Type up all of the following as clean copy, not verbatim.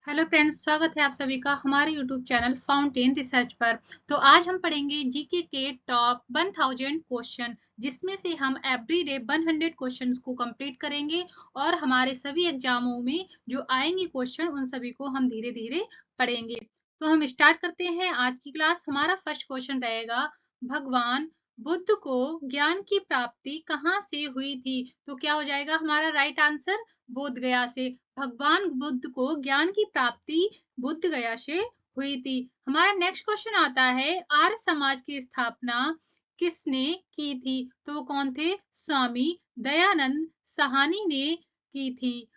Hello friends, स्वागत है आप सभी का हमारे यूट्यूब चैनल फाउंटेन रिसर्च पर। तो आज हम पढ़ेंगे जीके के टॉप 1000 क्वेश्चन, जिसमें से हम एवरीडे 100 क्वेश्चंस को कंप्लीट करेंगे और हमारे सभी एग्जामों में जो आएंगे क्वेश्चन उन सभी को हम धीरे धीरे पढ़ेंगे। तो हम स्टार्ट करते हैं आज की क्लास। हमारा फर्स्ट क्वेश्चन रहेगा, भगवान बुद्ध को ज्ञान की प्राप्ति कहाँ से हुई थी? तो क्या हो जाएगा हमारा राइट आंसर? बोध गया से। भगवान बुद्ध को ज्ञान की प्राप्ति बुद्ध गया से हुई थी। हमारा नेक्स्ट क्वेश्चन आता है, आर्य समाज की स्थापना किसने की थी? तो वो कौन थे? स्वामी दयानंद साहनी ने की थी।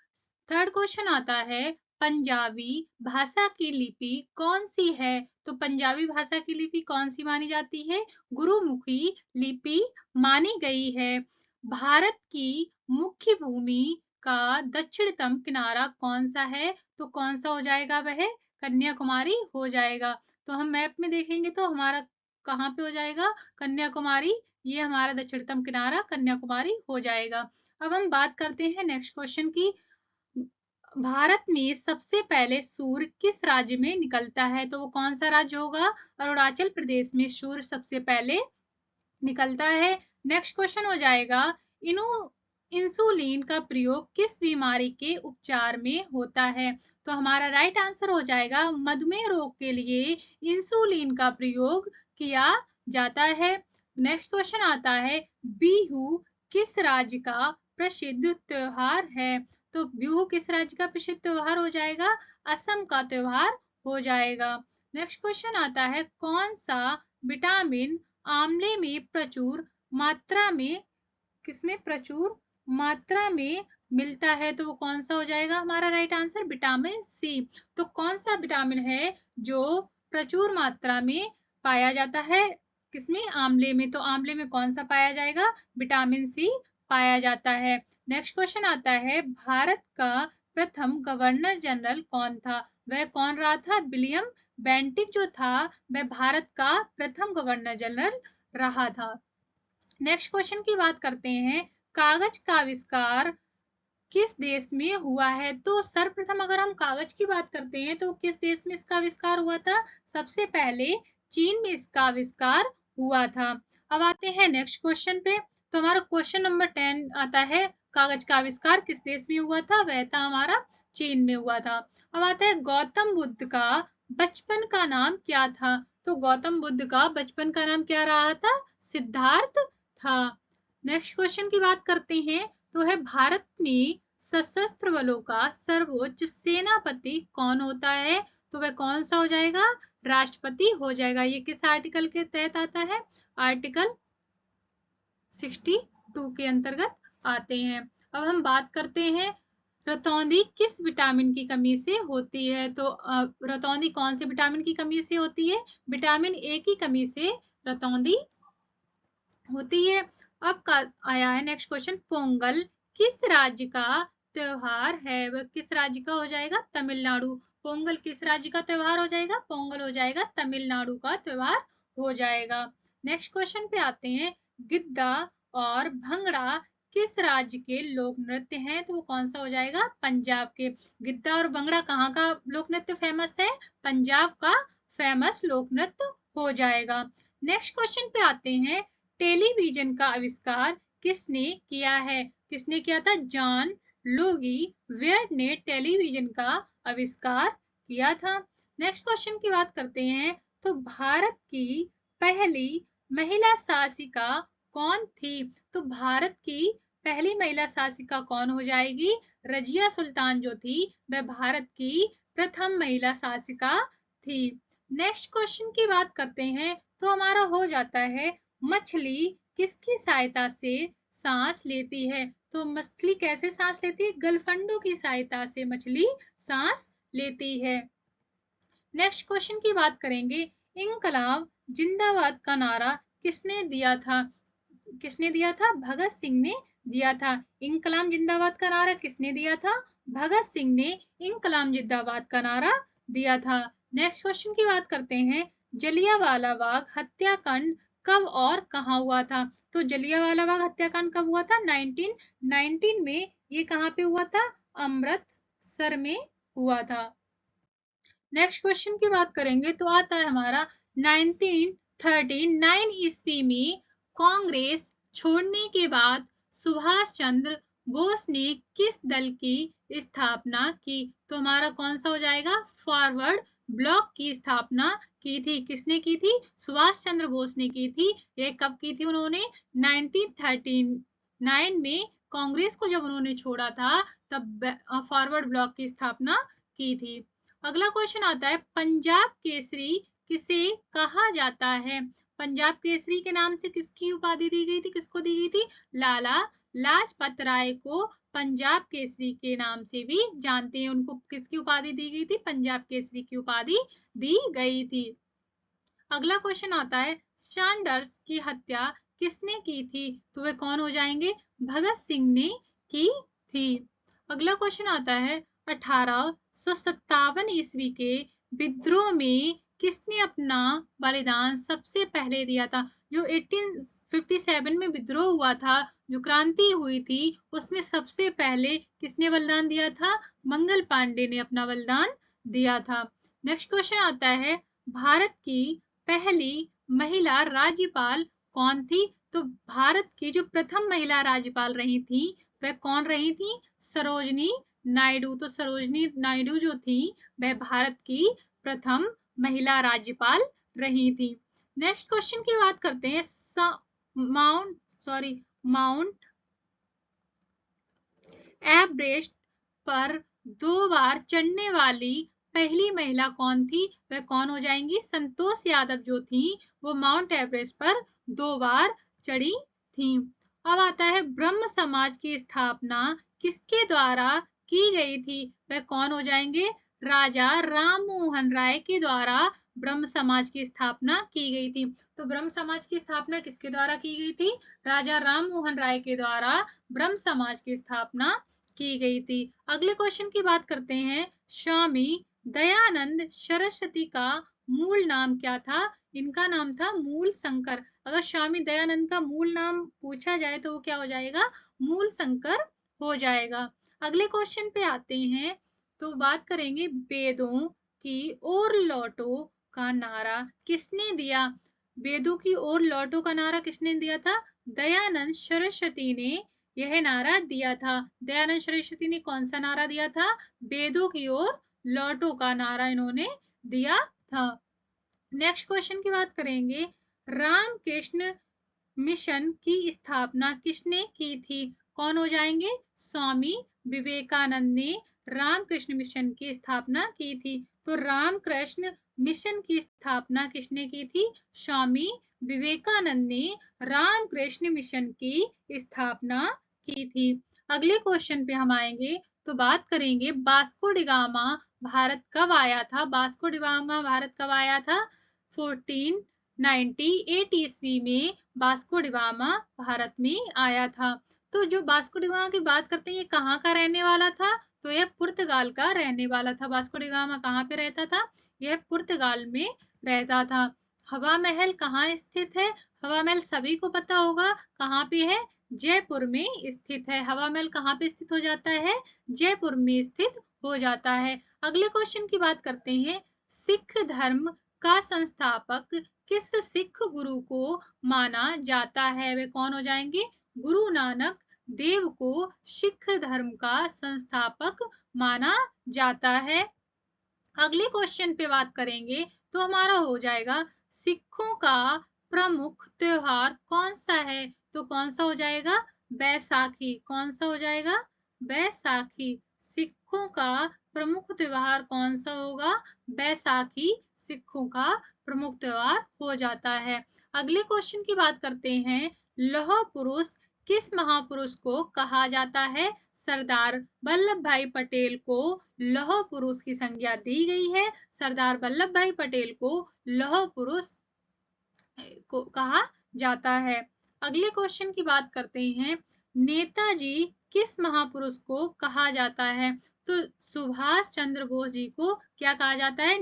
थर्ड क्वेश्चन आता है, पंजाबी भाषा की लिपि कौन सी है? तो पंजाबी भाषा की लिपि कौन सी मानी जाती है? गुरुमुखी लिपि मानी गई है। भारत की मुख्य भूमि का दक्षिणतम किनारा कौन सा है? तो कौन सा हो जाएगा वह? कन्याकुमारी हो जाएगा। तो हम मैप में देखेंगे तो हमारा कहाँ पे हो जाएगा? कन्याकुमारी। ये हमारा दक्षिणतम किनारा कन्याकुमारी हो जाएगा। अब हम बात करते हैं नेक्स्ट क्वेश्चन की। भारत में सबसे पहले सूर्य किस राज्य में निकलता है? तो वो कौन सा राज्य होगा? अरुणाचल प्रदेश में सूर्य सबसे पहले निकलता है। नेक्स्ट क्वेश्चन हो जाएगा, इनु इंसुलिन का प्रयोग किस बीमारी के उपचार में होता है? तो हमारा राइट आंसर हो जाएगा, मधुमेह रोग के लिए इंसुलिन का प्रयोग किया जाता है। नेक्स्ट क्वेश्चन आता है, बिहू किस राज्य का प्रसिद्ध त्योहार है? तो बिहू किस राज्य का प्रसिद्ध त्योहार हो जाएगा? असम का त्योहार हो जाएगा। नेक्स्ट क्वेश्चन आता है, कौन सा विटामिन आंवले में प्रचुर मात्रा में किसमें प्रचुर मात्रा में मिलता है? तो वो कौन सा हो जाएगा हमारा राइट आंसर? Vitamin C. तो कौन सा विटामिन है जो प्रचुर मात्रा में पाया जाता है? किसमें? आंवले में। तो आंवले में कौन सा पाया जाएगा? विटामिन सी पाया जाता है। नेक्स्ट क्वेश्चन आता है, भारत का प्रथम गवर्नर जनरल कौन था? वह कौन रहा था? विलियम बेंटिक जो था वह भारत का प्रथम गवर्नर जनरल रहा था। नेक्स्ट क्वेश्चन की बात करते हैं, कागज का आविष्कार किस देश में हुआ है? तो सर्वप्रथम अगर हम कागज की बात करते हैं तो किस देश में इसका आविष्कार हुआ था? सबसे पहले चीन में इसका आविष्कार हुआ था। अब आते हैं नेक्स्ट क्वेश्चन पे। तो हमारा क्वेश्चन नंबर 10 आता है, कागज का आविष्कार किस देश में हुआ था? वह था हमारा चीन में हुआ था। अब आता है, गौतम बुद्ध का बचपन का नाम क्या था? तो गौतम बुद्ध का बचपन का नाम क्या रहा था? सिद्धार्थ था। नेक्स्ट क्वेश्चन की बात करते हैं, तो है, भारत में सशस्त्र बलों का सर्वोच्च सेनापति कौन होता है? तो वह कौन सा हो जाएगा? राष्ट्रपति हो जाएगा। ये किस आर्टिकल के तहत आता है? आर्टिकल 62 के अंतर्गत आते हैं। अब हम बात करते हैं, रतौंधी किस विटामिन की कमी से होती है? तो रतौंधी कौन से विटामिन की कमी से होती है? विटामिन ए की कमी से रतौंधी होती है। अब का आया है नेक्स्ट क्वेश्चन, पोंगल किस राज्य का त्योहार है? वह किस राज्य का हो जाएगा? तमिलनाडु। पोंगल किस राज्य का त्योहार हो जाएगा? पोंगल हो जाएगा तमिलनाडु का त्योहार हो जाएगा। नेक्स्ट क्वेश्चन पे आते हैं, गिद्दा और भंगड़ा किस राज्य के लोक नृत्य हैं? तो वो कौन सा हो जाएगा? पंजाब के। गिद्दा और भंगड़ा कहाँ का लोक नृत्य फेमस है? पंजाब का फेमस लोक नृत्य हो जाएगा। नेक्स्ट क्वेश्चन पे आते हैं, टेलीविजन का आविष्कार किसने किया है? किसने किया था? जॉन लुई वेयर ने टेलीविजन का आविष्कार किया था। नेक्स्ट क्वेश्चन की बात करते हैं, तो भारत की पहली महिला शासिका कौन थी? तो भारत की पहली महिला शासिका कौन हो जाएगी? रजिया सुल्तान जो थी वह भारत की प्रथम महिला शासिका थी। नेक्स्ट क्वेश्चन की बात करते हैं, तो हमारा हो जाता है, मछली किसकी सहायता से सांस लेती है? तो मछली कैसे सांस लेती है? गलफंडों की सहायता से मछली सांस लेती है। नेक्स्ट क्वेश्चन की बात करेंगे, इनकलाब जिंदाबाद का नारा किसने दिया था? किसने दिया था? भगत सिंह ने दिया था। इनकलाब जिंदाबाद का नारा किसने दिया था? भगत सिंह ने इनकलाब जिंदाबाद का नारा दिया था। नेक्स्ट क्वेश्चन की बात करते हैं, जलियांवाला बाग हत्याकांड कब और कहाँ हुआ था? तो जलियांवाला बाग हत्याकांड कब हुआ था? 1919 में। ये कहाँ पे हुआ था? अमृतसर में हुआ था। नेक्स्ट क्वेश्चन की बात करेंगे तो आता है हमारा 1939 ईस्वी में कांग्रेस छोड़ने के बाद सुभाष चंद्र बोस ने किस दल की स्थापना की? तो हमारा कौन सा हो जाएगा? फॉरवर्ड ब्लॉक की स्थापना की थी। किसने की थी? सुभाष चंद्र बोस ने की थी। ये कब की थी उन्होंने? 1939 में कांग्रेस को जब उन्होंने छोड़ा था तब फॉरवर्ड ब्लॉक की स्थापना की थी। अगला क्वेश्चन आता है पंजाब केसरी किसे कहा जाता है? पंजाब केसरी के नाम से किसकी उपाधि दी गई थी? किसको दी गई थी? लाला लाजपत राय को पंजाब केसरी के नाम से भी जानते हैं। उनको किसकी उपाधि दी गई थी? पंजाब केसरी की उपाधि दी गई थी। अगला क्वेश्चन आता है सैंडर्स की हत्या किसने की थी? तो वे कौन हो जाएंगे? भगत सिंह ने की थी। अगला क्वेश्चन आता है 1857 ईस्वी के विद्रोह में किसने अपना बलिदान सबसे पहले दिया था? जो 1857 में विद्रोह हुआ था, जो क्रांति हुई थी, उसमें सबसे पहले किसने बलिदान दिया था? मंगल पांडे ने अपना बलिदान दिया था। नेक्स्ट क्वेश्चन आता है भारत की पहली महिला राज्यपाल कौन थी? तो भारत की जो प्रथम महिला राज्यपाल रही थी वह कौन रही थी? सरोजनी नायडू। तो सरोजनी नायडू जो थी वह भारत की प्रथम महिला राज्यपाल रही थी। नेक्स्ट क्वेश्चन की बात करते हैं माउंट एवरेस्ट पर 2 बार चढ़ने वाली पहली महिला कौन थी? वह कौन हो जाएंगी? संतोष यादव जो थी वो माउंट एवरेस्ट पर 2 बार चढ़ी थी। अब आता है ब्रह्म समाज की स्थापना किसके द्वारा की गई थी? वह कौन हो जाएंगे? राजा राम मोहन राय के द्वारा ब्रह्म समाज की स्थापना की गई थी। तो ब्रह्म समाज की स्थापना किसके द्वारा की गई थी? राजा राम मोहन राय के द्वारा ब्रह्म समाज की स्थापना की गई थी। अगले क्वेश्चन की बात करते हैं स्वामी दयानंद सरस्वती का मूल नाम क्या था? इनका नाम था मूल शंकर। अगर स्वामी दयानंद का मूल नाम पूछा जाए तो वो क्या हो जाएगा? मूल शंकर हो जाएगा। अगले क्वेश्चन पे आते हैं तो बात करेंगे वेदों की ओर लौटो का नारा किसने दिया? वेदों की ओर लौटो का नारा किसने दिया था? दयानंद सरस्वती ने यह नारा दिया था। दयानंद सरस्वती ने कौन सा नारा दिया था? वेदों की ओर लौटो का नारा इन्होंने दिया था। नेक्स्ट क्वेश्चन की बात करेंगे रामकृष्ण मिशन की स्थापना किसने की थी? कौन हो जाएंगे? स्वामी विवेकानंद ने रामकृष्ण मिशन की स्थापना की थी। तो रामकृष्ण मिशन की स्थापना किसने की थी? स्वामी विवेकानंद ने रामकृष्ण मिशन की स्थापना की थी। अगले क्वेश्चन पे हम आएंगे तो बात करेंगे वास्को डी गामा भारत कब आया था? वास्को डी गामा भारत कब आया था? 1498 ईस्वी में वास्को डी गामा भारत में आया था। तो जो वास्को डी गामा की बात करते हैं ये कहाँ का रहने वाला था? तो यह पुर्तगाल का रहने वाला था। वास्को डी गामा कहाँ पे रहता था? यह पुर्तगाल में रहता था। हवा महल कहाँ स्थित है? हवा महल सभी को पता होगा कहाँ पे है? जयपुर में स्थित है। हवा महल कहाँ पे स्थित हो जाता है? जयपुर में स्थित हो जाता है। अगले क्वेश्चन की बात करते हैं सिख धर्म का संस्थापक किस सिख गुरु को माना जाता है? वे कौन हो जाएंगे? गुरु नानक देव को सिख धर्म का संस्थापक माना जाता है। अगले क्वेश्चन पे बात करेंगे तो हमारा हो जाएगा सिखों का प्रमुख त्योहार कौन सा है? तो कौन सा हो जाएगा? बैसाखी। कौन सा हो जाएगा? बैसाखी। सिखों का प्रमुख त्योहार कौन सा होगा? बैसाखी सिखों का प्रमुख त्योहार हो जाता है। अगले क्वेश्चन की बात करते हैं लौह पुरुष किस महापुरुष को कहा जाता है? सरदार वल्लभ भाई पटेल को लौह पुरुष की संज्ञा दी गई है। सरदार वल्लभ भाई पटेल को लौह पुरुष को कहा जाता है। अगले क्वेश्चन की बात करते हैं नेताजी किस महापुरुष को कहा जाता है? तो सुभाष चंद्र बोस जी को क्या कहा जाता है?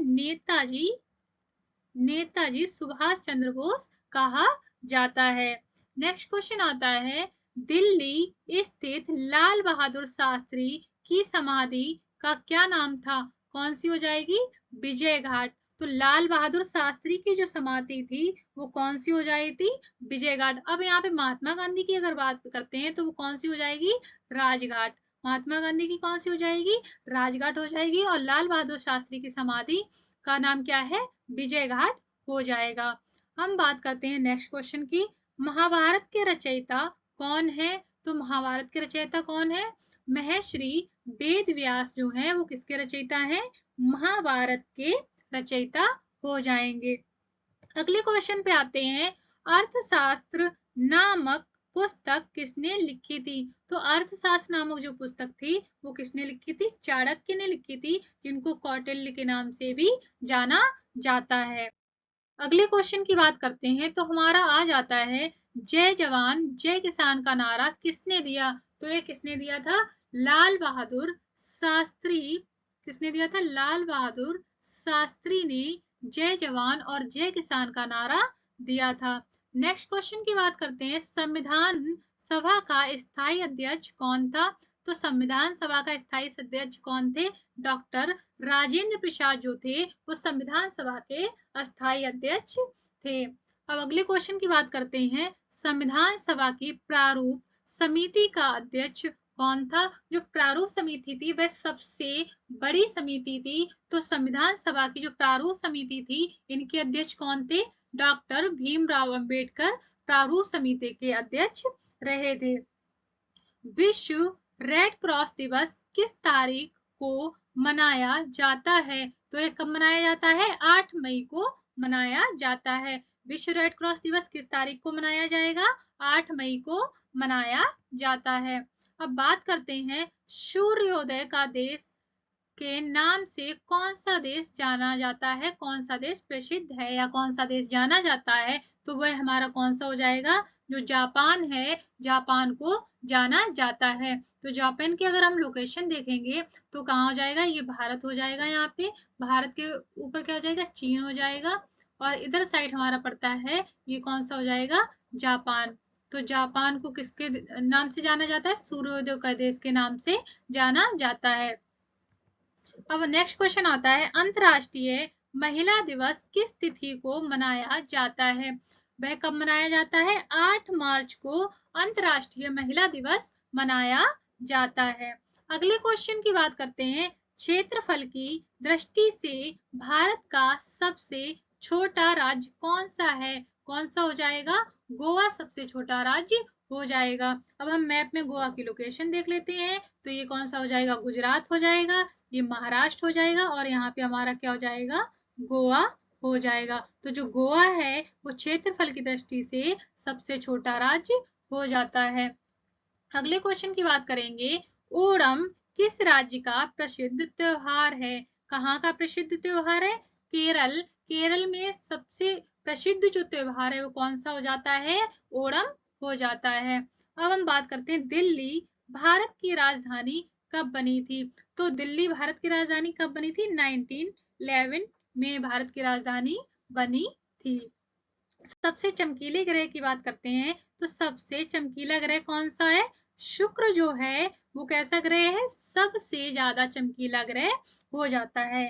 नेताजी सुभाष चंद्र बोस कहा जाता है। नेक्स्ट क्वेश्चन आता है दिल्ली स्थित लाल बहादुर शास्त्री की समाधि का क्या नाम था? कौन सी हो जाएगी? विजय घाट। तो लाल बहादुर शास्त्री की जो समाधि थी वो कौन सी हो जाएगी थी? विजय घाट। अब यहाँ पे महात्मा गांधी की अगर बात करते हैं तो वो कौन सी हो जाएगी? राजघाट। महात्मा गांधी की कौन सी हो जाएगी? राजघाट हो जाएगी। और लाल बहादुर शास्त्री की समाधि का नाम क्या है? विजय घाट हो जाएगा। हम बात करते हैं नेक्स्ट क्वेश्चन की। महाभारत के रचयिता कौन है? तो महाभारत के रचयिता कौन है? महर्षि वेद व्यास जो है वो किसके रचयिता हैं? महाभारत के रचयिता हो जाएंगे। अगले क्वेश्चन पे आते हैं। अर्थशास्त्र नामक पुस्तक किसने लिखी थी? तो अर्थशास्त्र नामक जो पुस्तक थी वो किसने लिखी थी? चाणक्य ने लिखी थी, जिनको कौटिल्य के नाम से भी जाना जाता है। अगले क्वेश्चन की बात करते हैं तो हमारा आ जाता है जय जवान जय किसान का नारा किसने दिया? तो ये किसने दिया था? लाल बहादुर शास्त्री। किसने दिया था? लाल बहादुर शास्त्री ने जय जवान और जय किसान का नारा दिया था। नेक्स्ट क्वेश्चन की बात करते हैं। संविधान सभा का स्थायी अध्यक्ष कौन था? तो संविधान सभा का स्थायी अध्यक्ष कौन थे? डॉक्टर राजेंद्र प्रसाद जो थे वो संविधान सभा के अस्थायी अध्यक्ष थे। अब अगले क्वेश्चन की बात करते हैं। संविधान सभा की प्रारूप समिति का अध्यक्ष कौन था? जो प्रारूप समिति थी वह सबसे बड़ी समिति थी। तो संविधान सभा की जो प्रारूप समिति थी इनके अध्यक्ष कौन थे? डॉक्टर भीमराव अंबेडकर प्रारूप समिति के अध्यक्ष रहे थे। विश्व रेड क्रॉस दिवस किस तारीख को मनाया जाता है? तो ये कब मनाया जाता है? 8 मई को मनाया जाता है। विश्व रेड क्रॉस दिवस किस तारीख को मनाया जाएगा? 8 मई को मनाया जाता है। अब बात करते हैं सूर्योदय का देश के नाम से कौन सा देश जाना जाता है? कौन सा देश प्रसिद्ध है या कौन सा देश जाना जाता है? तो वह हमारा कौन सा हो जाएगा? जो जापान है, जापान को जाना जाता है। तो जापान की अगर हम लोकेशन देखेंगे तो कहाँ हो जाएगा? ये भारत हो जाएगा। यहाँ पे भारत के ऊपर क्या हो जाएगा? चीन हो जाएगा। और इधर साइड हमारा पड़ता है, ये कौन सा हो जाएगा? जापान। तो जापान को किसके नाम से जाना जाता है? सूर्योदय का देश के नाम से जाना जाता है। अब नेक्स्ट क्वेश्चन आता है। अंतरराष्ट्रीय महिला दिवस किस तिथि को मनाया जाता है? वह कब मनाया जाता है? 8 मार्च को अंतरराष्ट्रीय महिला दिवस मनाया जाता है। अगले क्वेश्चन की बात करते हैं। क्षेत्रफल की दृष्टि से भारत का सबसे छोटा राज्य कौन सा है? कौन सा हो जाएगा? गोवा सबसे छोटा राज्य हो जाएगा। अब हम मैप में गोवा की लोकेशन देख लेते हैं। तो ये कौन सा हो जाएगा? गुजरात हो जाएगा। ये महाराष्ट्र हो जाएगा। और यहाँ पे हमारा क्या हो जाएगा? गोवा हो जाएगा। तो जो गोवा है वो क्षेत्रफल की दृष्टि से सबसे छोटा राज्य हो जाता है। अगले क्वेश्चन की बात करेंगे। ओणम किस राज्य का प्रसिद्ध त्योहार है? कहाँ का प्रसिद्ध त्योहार है? केरल। केरल में सबसे प्रसिद्ध जो त्योहार है वो कौन सा हो जाता है? ओणम हो जाता है। अब हम बात करते हैं दिल्ली भारत की राजधानी कब बनी थी? तो दिल्ली भारत की राजधानी कब बनी थी? 1911 में भारत की राजधानी बनी थी। सबसे चमकीले ग्रह की बात करते हैं तो सबसे चमकीला ग्रह कौन सा है? शुक्र जो है वो कैसा ग्रह है? सबसे ज्यादा चमकीला ग्रह हो जाता है।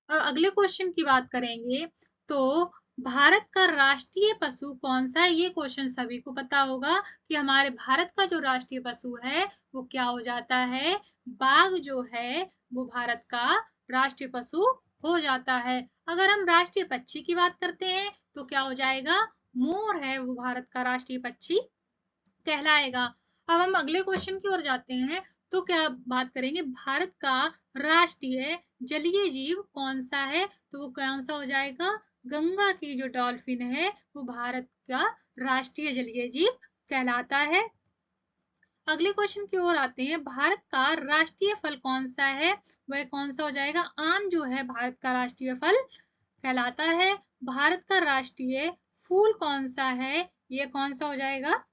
अब अगले क्वेश्चन की बात करेंगे तो भारत का राष्ट्रीय पशु कौन सा है? ये क्वेश्चन सभी को पता होगा कि हमारे भारत का जो राष्ट्रीय पशु है वो क्या हो जाता है? बाघ जो है वो भारत का राष्ट्रीय पशु हो जाता है। अगर हम राष्ट्रीय पक्षी की बात करते हैं तो क्या हो जाएगा? मोर है वो भारत का राष्ट्रीय पक्षी कहलाएगा। अब हम अगले क्वेश्चन की ओर जाते हैं तो क्या बात करेंगे? भारत का राष्ट्रीय जलीय जीव कौन सा है? तो वो कौन सा हो जाएगा? गंगा की जो डॉल्फिन है वो भारत का राष्ट्रीय जलीय जीव कहलाता है। अगले क्वेश्चन की ओर आते हैं। भारत का राष्ट्रीय फल कौन सा है? वह कौन सा हो जाएगा? आम जो है भारत का राष्ट्रीय फल कहलाता है। भारत का राष्ट्रीय फूल कौन सा है? ये कौन सा हो जाएगा?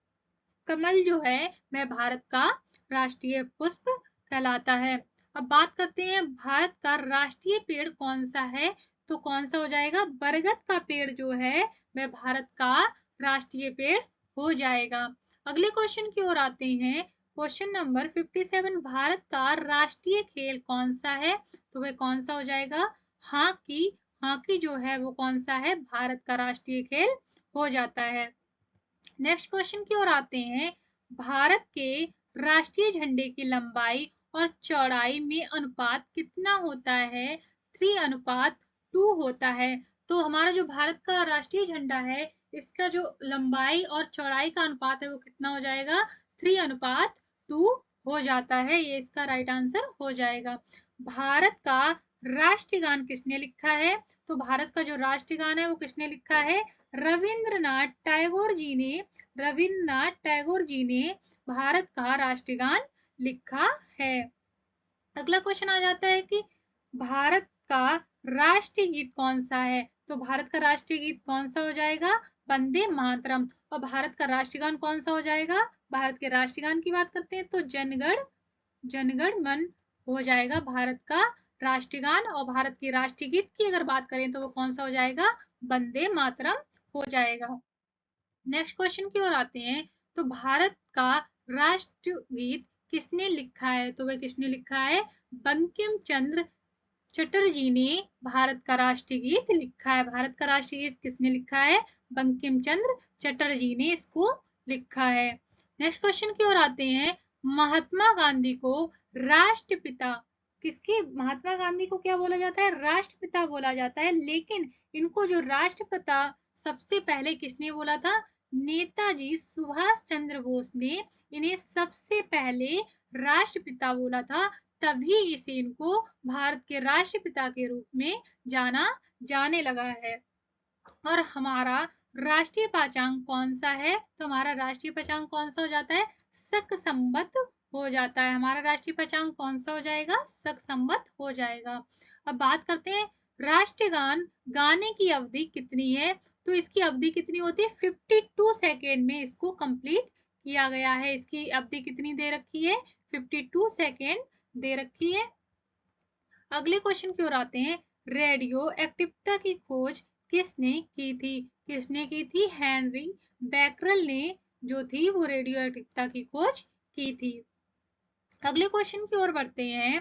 कमल जो है वह भारत का राष्ट्रीय पुष्प कहलाता है। अब बात करते हैं भारत का राष्ट्रीय पेड़ कौन सा है? तो कौन सा हो जाएगा? बरगद का पेड़ जो है वह भारत का राष्ट्रीय पेड़ हो जाएगा। अगले क्वेश्चन की ओर आते हैं। Question number 57। भारत का राष्ट्रीय खेल कौन सा है? तो वह कौन सा हो जाएगा? हॉकी, हॉकी जो है वो कौन सा है, भारत का राष्ट्रीय खेल हो जाता है। नेक्स्ट क्वेश्चन की ओर आते हैं। भारत के राष्ट्रीय झंडे की लंबाई और चौड़ाई में अनुपात कितना होता है, 3:2 होता है। तो हमारा जो भारत का राष्ट्रीय झंडा है, इसका जो लंबाई और चौड़ाई का अनुपात है वो कितना हो जाएगा, 3:2 हो जाता है। ये इसका राइट आंसर हो जाएगा। भारत का राष्ट्रगान किसने लिखा है, तो भारत का जो राष्ट्रगान है वो किसने लिखा है, रविंद्रनाथ टैगोर जी ने, रविंद्रनाथ टैगोर जी ने भारत का राष्ट्रगान लिखा है। अगला क्वेश्चन आ जाता है कि भारत का राष्ट्रीय गीत कौन सा है, तो भारत का राष्ट्रीय गीत कौन सा हो जाएगा, वंदे मातरम। और भारत का राष्ट्रगान कौन सा हो जाएगा, भारत के राष्ट्रगान की बात करते हैं तो जनगण मन हो जाएगा भारत का राष्ट्रगान। और भारत के राष्ट्रीय गीत की अगर बात करें तो वो कौन सा हो जाएगा, वंदे मातरम हो जाएगा। नेक्स्ट क्वेश्चन की ओर आते हैं। तो भारत का राष्ट्रगीत किसने लिखा है, तो वह किसने लिखा है, बंकिम चंद्र चटर्जी ने भारत का राष्ट्रीय गीत लिखा है। भारत का राष्ट्रीय गीत किसने लिखा है, बंकिम चंद्र चटर्जी ने इसको लिखा है। नेक्स्ट क्वेश्चन की ओर आते हैं। महात्मा गांधी को राष्ट्रपिता किसके, महात्मा गांधी को क्या बोला जाता है, राष्ट्रपिता बोला जाता है। लेकिन इनको जो राष्ट्रपिता सबसे पहले किसने बोला था, नेताजी सुभाष चंद्र बोस ने इन्हें सबसे पहले राष्ट्रपिता बोला था। तभी इसे इनको भारत के राष्ट्रपिता के रूप में जाना जाने लगा है। और हमारा राष्ट्रीय पाचांक कौन सा है, तो हमारा राष्ट्रीय पाचांक कौन सा हो जाता है, शक संवत हो जाता है। हमारा राष्ट्रीय पाचांक कौन सा हो जाएगा, शक संवत हो जाएगा। अब बात करते हैं राष्ट्रगान गाने की अवधि कितनी है, तो इसकी अवधि कितनी होती है, 52 सेकेंड में इसको कंप्लीट किया गया है। इसकी अवधि कितनी दे रखी है, 52 सेकेंड दे रखी है। अगले क्वेश्चन की ओर आते हैं। रेडियो एक्टिविटी की खोज किसने की थी, किसने की थी, हेनरी बैकरल ने जो थी वो रेडियो एक्टिविटी की खोज की थी। अगले क्वेश्चन की ओर बढ़ते हैं।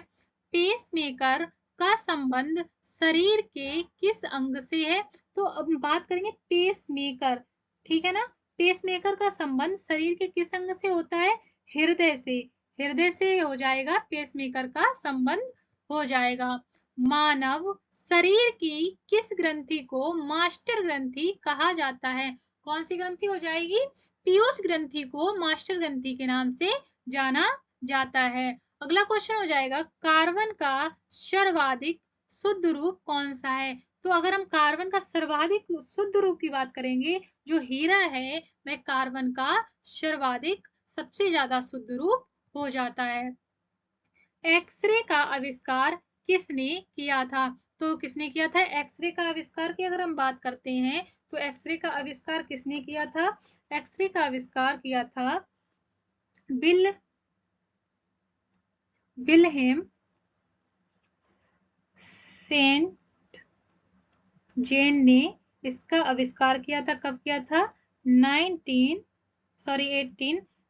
पेसमेकर का संबंध शरीर के किस अंग से है, तो अब बात करेंगे पेसमेकर, ठीक है ना। पेसमेकर का संबंध शरीर के किस अंग से होता है, हृदय से, हृदय से हो जाएगा पेसमेकर का संबंध हो जाएगा। मानव शरीर की किस ग्रंथि को मास्टर ग्रंथि कहा जाता है, कौन सी ग्रंथि हो जाएगी, पीयूष ग्रंथि को मास्टर ग्रंथि के नाम से जाना जाता है। अगला क्वेश्चन हो जाएगा। कार्बन का सर्वाधिक शुद्ध रूप कौन सा है, तो अगर हम कार्बन का सर्वाधिक शुद्ध रूप की बात करेंगे, जो हीरा है वह कार्बन का सर्वाधिक सबसे ज्यादा शुद्ध रूप हो जाता है। एक्सरे का आविष्कार किसने किया था, तो किसने किया था, एक्सरे का आविष्कार की अगर हम बात करते हैं तो एक्सरे का आविष्कार किसने किया था, एक्सरे का आविष्कार किया था विल्हेम सेंट जेन ने इसका आविष्कार किया था। कब किया था,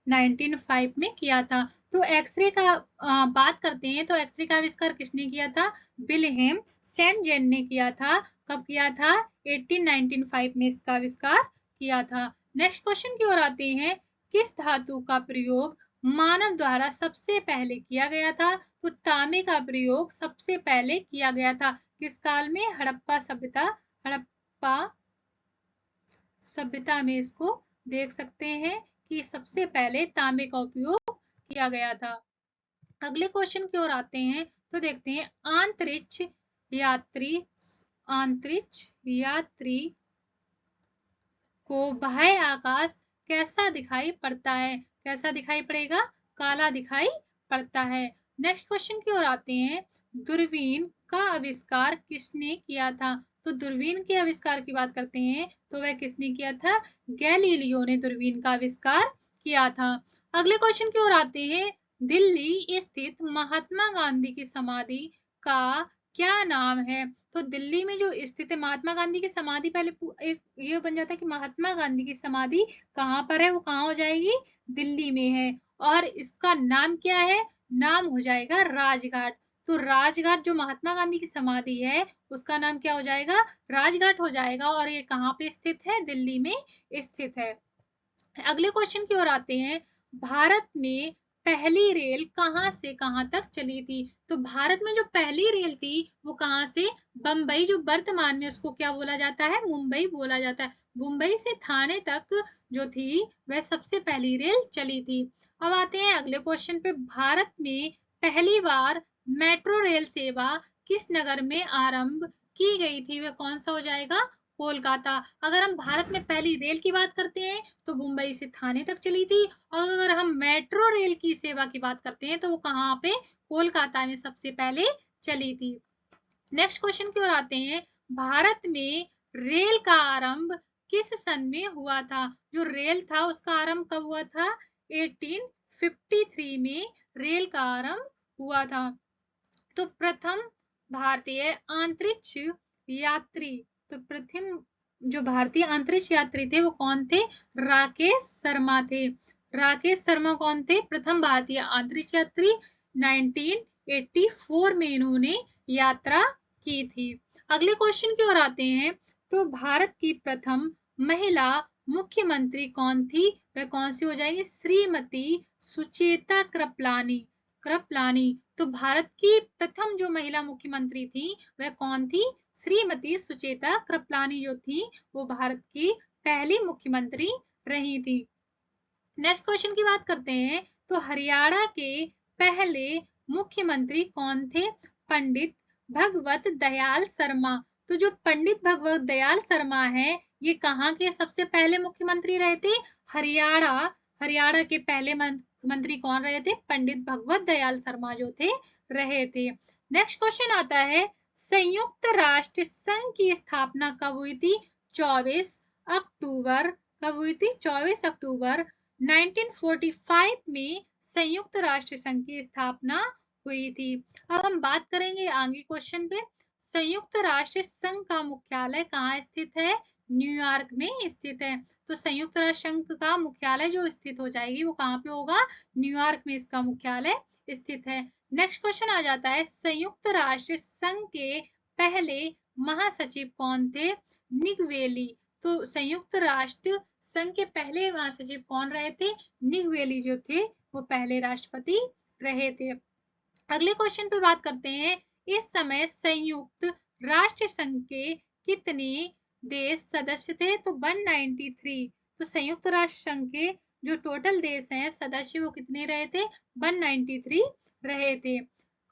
1895 में किया था। तो एक्सरे का बात करते हैं तो एक्सरे का आविष्कार किसने किया था, विल्हेम सेंट जेन ने किया था। कब किया था, 1895 में इसका आविष्कार किया था। नेक्स्ट क्वेश्चन की ओर आते हैं। किस धातु का प्रयोग मानव द्वारा सबसे पहले किया गया था, तो तांबे का प्रयोग सबसे पहले किया गया था। किस काल में, हड़प्पा सभ्यता में इसको देख सकते हैं कि सबसे पहले तांबे का उपयोग किया गया था। अगले क्वेश्चन की ओर आते हैं तो देखते हैं। अंतरिक्ष यात्री को बाह्य आकाश कैसा दिखाई पड़ता है, कैसा दिखाई पड़ेगा, काला दिखाई पड़ता है। नेक्स्ट क्वेश्चन की ओर आते हैं। दूरबीन का आविष्कार किसने किया था, तो दूरबीन के आविष्कार की बात करते हैं तो वह किसने किया था, गैलीलियो ने दूरबीन का आविष्कार किया था। अगले क्वेश्चन की ओर आते हैं। दिल्ली स्थित महात्मा गांधी की समाधि का क्या नाम है, तो दिल्ली में जो स्थित है महात्मा गांधी की समाधि, पहले एक ये बन जाता है कि महात्मा गांधी की समाधि कहाँ पर है, वो कहाँ हो जाएगी, दिल्ली में है। और इसका नाम क्या है, नाम हो जाएगा राजघाट। तो राजघाट जो महात्मा गांधी की समाधि है उसका नाम क्या हो जाएगा, राजघाट हो जाएगा। और ये कहाँ पे स्थित है, दिल्ली में स्थित है। अगले क्वेश्चन की ओर आते हैं, भारत में पहली रेल कहां से कहां तक चली थी। तो भारत में जो पहली रेल थी वो कहां से, बंबई, जो वर्तमान में उसको क्या बोला जाता है, मुंबई बोला जाता है, मुंबई से थाने तक जो थी वह सबसे पहली रेल चली थी। अब आते हैं अगले क्वेश्चन पे, भारत में पहली बार मेट्रो रेल सेवा किस नगर में आरंभ की गई थी, वह कौन सा हो जाएगा, कोलकाता। अगर हम भारत में पहली रेल की बात करते हैं तो मुंबई से थाने तक चली थी, और अगर हम मेट्रो रेल की सेवा की बात करते हैं तो वो कहाँ पे, कोलकाता में सबसे पहले चली थी। नेक्स्ट क्वेश्चन की ओर आते हैं, भारत में रेल का आरंभ किस सन में हुआ था। जो रेल था उसका आरंभ कब हुआ था, 1853 में रेल का आरंभ हुआ था। तो प्रथम भारतीय अंतरिक्ष यात्री, तो प्रथम जो भारतीय अंतरिक्ष यात्री थे वो कौन थे, राकेश शर्मा थे। राकेश शर्मा कौन थे, प्रथम भारतीय अंतरिक्ष यात्री, 1984 में इन्होंने यात्रा की थी। अगले क्वेश्चन की ओर आते हैं, तो भारत की प्रथम महिला मुख्यमंत्री कौन थी, वह कौन सी हो जाएगी, श्रीमती सुचेता कृपलानी। कृपलानी। तो भारत की प्रथम जो महिला मुख्यमंत्री थी वह कौन थी, श्रीमती सुचेता कृपलानी जो थी वो भारत की पहली मुख्यमंत्री रही थी। नेक्स्ट क्वेश्चन की बात करते हैं, तो हरियाणा के पहले मुख्यमंत्री कौन थे, पंडित भगवत दयाल शर्मा। तो जो पंडित भगवत दयाल शर्मा है ये कहाँ के सबसे पहले मुख्यमंत्री रहे थे, हरियाणा। हरियाणा के पहले मंत्री कौन रहे थे, पंडित भगवत दयाल शर्मा जो थे रहे थे। नेक्स्ट क्वेश्चन आता है, संयुक्त राष्ट्र संघ की स्थापना कब हुई थी, 24 अक्टूबर। कब हुई थी, 24 अक्टूबर 1945 में संयुक्त राष्ट्र संघ की स्थापना हुई थी। अब हम बात करेंगे आगे क्वेश्चन पे, संयुक्त राष्ट्र संघ का मुख्यालय कहाँ स्थित है, न्यूयॉर्क में स्थित है। तो संयुक्त राष्ट्र संघ का मुख्यालय जो स्थित हो जाएगी वो कहाँ पे होगा, न्यूयॉर्क में इसका मुख्यालय स्थित है। नेक्स्ट क्वेश्चन आ जाता है, संयुक्त राष्ट्र संघ के पहले महासचिव कौन थे, निगवेली। तो संयुक्त राष्ट्र संघ के पहले महासचिव कौन रहे थे, निगवेली जो थे वो पहले राष्ट्रपति रहे थे। अगले क्वेश्चन पे बात करते हैं, इस समय संयुक्त राष्ट्र संघ के कितने देश सदस्य थे, तो 193। तो संयुक्त राष्ट्र संघ के जो टोटल देश हैं सदस्य वो कितने रहे थे, 193 रहे थे।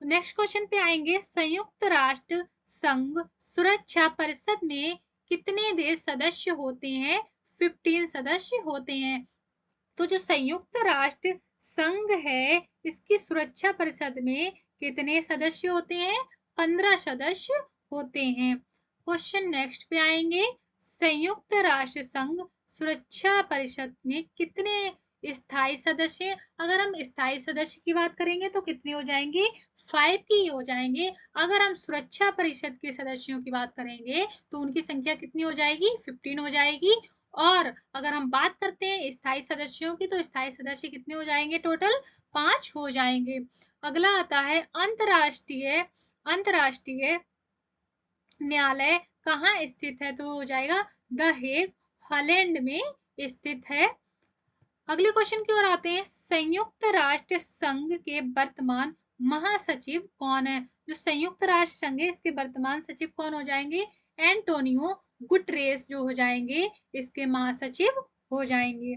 नेक्स्ट क्वेश्चन पे आएंगे, संयुक्त राष्ट्र संघ सुरक्षा परिषद में कितने देश सदस्य होते हैं, 15 सदस्य होते हैं। तो जो संयुक्त राष्ट्र संघ है इसकी सुरक्षा परिषद में कितने सदस्य होते हैं, 15 सदस्य होते हैं। क्वेश्चन नेक्स्ट पे आएंगे, संयुक्त राष्ट्र संघ सुरक्षा परिषद में कितने स्थायी सदस्य, अगर हम स्थायी सदस्य की बात करेंगे तो कितने हो जाएंगे, 5 की हो जाएंगे। अगर हम सुरक्षा परिषद के सदस्यों की बात करेंगे तो उनकी संख्या कितनी हो जाएगी, 15 हो जाएगी। और अगर हम बात करते हैं स्थायी सदस्यों की तो स्थायी सदस्य कितने हो जाएंगे, टोटल 5 हो जाएंगे। अगला आता है, अंतरराष्ट्रीय अंतरराष्ट्रीय न्यायालय कहाँ स्थित है, तो हो जाएगा द हेग, हॉलैंड में स्थित है। अगले क्वेश्चन की ओर आते हैं, संयुक्त राष्ट्र संघ के वर्तमान महासचिव कौन है। जो संयुक्त राष्ट्र संघ है इसके वर्तमान सचिव कौन हो जाएंगे, एंटोनियो गुटरेस जो हो जाएंगे इसके महासचिव हो जाएंगे।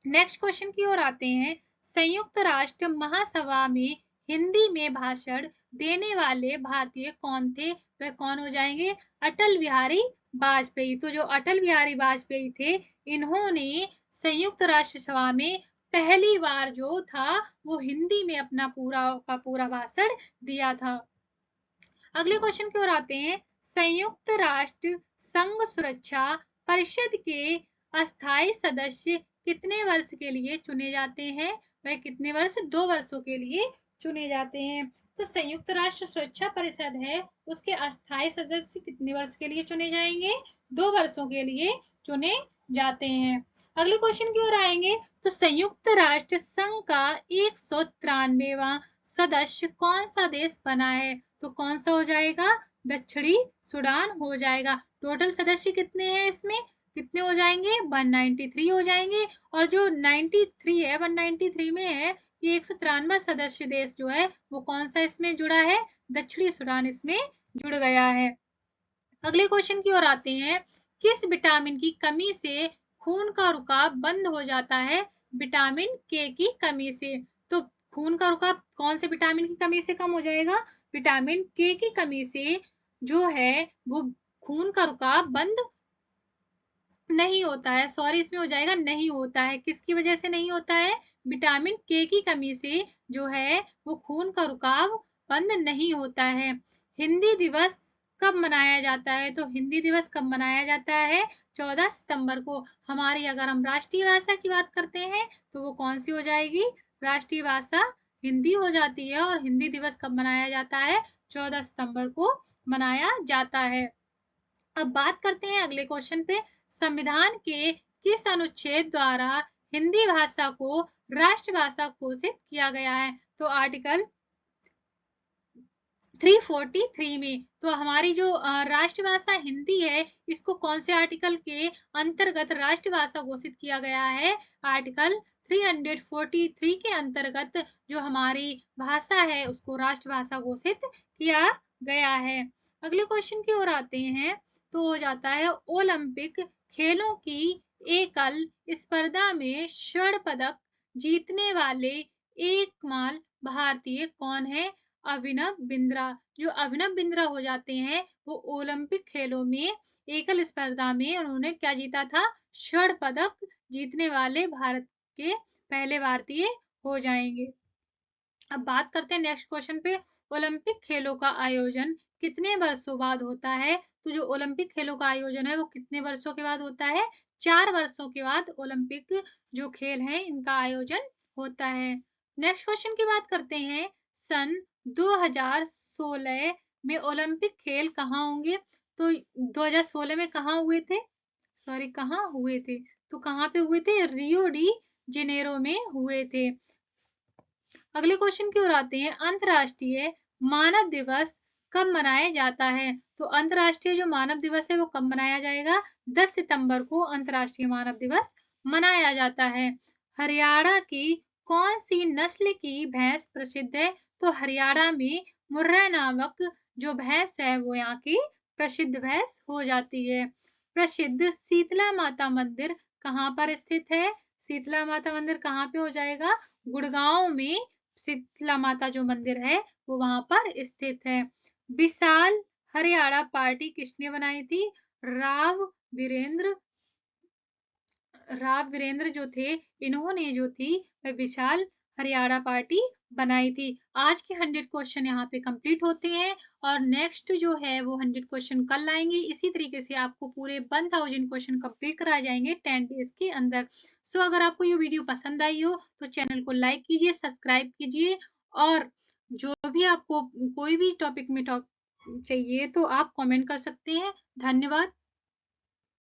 नेक्स्ट क्वेश्चन की ओर आते हैं, संयुक्त राष्ट्र महासभा में हिंदी में भाषण देने वाले भारतीय कौन थे, वह कौन हो जाएंगे, अटल बिहारी वाजपेयी। तो जो अटल बिहारी वाजपेयी थे इन्होंने संयुक्त राष्ट्र सभा में पहली बार जो था वो हिंदी में अपना पूरा का पूरा भाषण दिया था। अगले क्वेश्चन की ओर आते हैं, संयुक्त राष्ट्र संघ सुरक्षा परिषद के अस्थायी सदस्य कितने वर्ष के लिए चुने जाते हैं, वह कितने वर्ष, 2 वर्षों के लिए चुने जाते हैं। तो संयुक्त राष्ट्र सुरक्षा परिषद है उसके अस्थायी सदस्य कितने वर्ष के लिए चुने जाएंगे, 2 वर्षों के लिए चुने जाते हैं। अगले क्वेश्चन की ओर आएंगे, तो संयुक्त राष्ट्र संघ का 193वां सदस्य कौन सा देश बना है? तो कौन सा हो जाएगा? दक्षिणी सूडान हो जाएगा। टोटल सदस्य कितने हैं इसमें? कितने हो जाएंगे? 193 हो जाएंगे। और जो 93 है, 193 में है, ये 193 सदस्य देश जो है वो कौन सा इसमें जुड़ा है? दक्षिणी सूडान इसमें जुड़ गया है। अगले क्वेश्चन की ओर आते हैं। किस विटामिन की कमी से खून का रुकाव बंद हो जाता है? विटामिन के की कमी से। तो खून का रुकाव कौन से विटामिन की कमी से कम हो जाएगा? विटामिन के की कमी से जो है वो खून का रुकाव बंद नहीं होता है। सॉरी, इसमें हो जाएगा नहीं होता है। किसकी वजह से नहीं होता है? विटामिन के की कमी से जो है वो खून का रुकाव बंद नहीं होता है। हिंदी दिवस कब मनाया जाता है? तो हिंदी दिवस कब मनाया जाता है? 14 सितंबर को। हमारी अगर हम राष्ट्रीय भाषा की बात करते हैं तो वो कौन सी हो जाएगी? राष्ट्रीय भाषा हिंदी हो जाती है। और हिंदी दिवस कब मनाया जाता है? 14 सितंबर को मनाया जाता है। अब बात करते हैं अगले क्वेश्चन पे। संविधान के किस अनुच्छेद द्वारा हिंदी भाषा को राष्ट्रभाषा घोषित किया गया है? तो आर्टिकल 343 में। तो हमारी जो राष्ट्रभाषा हिंदी है, इसको कौन से आर्टिकल के अंतर्गत राष्ट्रभाषा घोषित किया गया है? आर्टिकल 343 के अंतर्गत जो हमारी भाषा है उसको राष्ट्रभाषा घोषित किया गया है। अगले क्वेश्चन की ओर आते हैं। तो हो जाता है ओलंपिक खेलों की एकल स्पर्धा में स्वर्ण पदक जीतने वाले एकमात्र भारतीय कौन है? अभिनव बिंद्रा। जो अभिनव बिंद्रा हो जाते हैं वो ओलंपिक खेलों में एकल स्पर्धा में उन्होंने क्या जीता था? स्वर्ण पदक जीतने वाले भारत के पहले भारतीय हो जाएंगे। अब बात करते हैं नेक्स्ट क्वेश्चन पे। ओलंपिक खेलों का आयोजन कितने वर्षों बाद होता है? तो जो ओलंपिक खेलों का आयोजन है वो कितने वर्षों के बाद होता है? 4 वर्षों के बाद ओलंपिक जो खेल हैं इनका आयोजन होता है। नेक्स्ट क्वेश्चन की बात करते हैं। सन 2016 में ओलंपिक खेल कहाँ होंगे? तो 2016 में कहाँ हुए थे? सॉरी, कहाँ हुए थे? तो कहाँ पे हुए थे? रियो डी जेनेरो में हुए थे। अगले क्वेश्चन की ओर आते हैं। अंतर्राष्ट्रीय मानव दिवस कब मनाया जाता है? तो अंतर्राष्ट्रीय जो मानव दिवस है वो कब मनाया जाएगा? 10 सितंबर को अंतर्राष्ट्रीय मानव दिवस मनाया जाता है। हरियाणा की कौन सी नस्ल की भैंस प्रसिद्ध है? तो हरियाणा में मुर्रा नामक जो भैंस है वो यहाँ की प्रसिद्ध भैंस हो जाती है। प्रसिद्ध शीतला माता मंदिर कहाँ पर स्थित है? शीतला माता मंदिर कहाँ पे हो जाएगा? गुड़गांव में शीतला माता जो मंदिर है वो वहां पर स्थित है। विशाल हरियाणा पार्टी किसने बनाई थी? राव वीरेंद्र जो थे, इन्होंने जो थी वह विशाल हरियाणा पार्टी बनाई थी। आज के 100 क्वेश्चन यहाँ पे कंप्लीट होते हैं। और नेक्स्ट जो है वो 100 क्वेश्चन कल आएंगे। इसी तरीके से आपको पूरे 1000 क्वेश्चन कंप्लीट कराए जाएंगे 10 डेज के अंदर। सो अगर आपको ये वीडियो पसंद आई हो तो चैनल को लाइक कीजिए, सब्सक्राइब कीजिए। और जो भी आपको कोई भी टॉपिक में चाहिए तो आप कमेंट कर सकते हैं। धन्यवाद।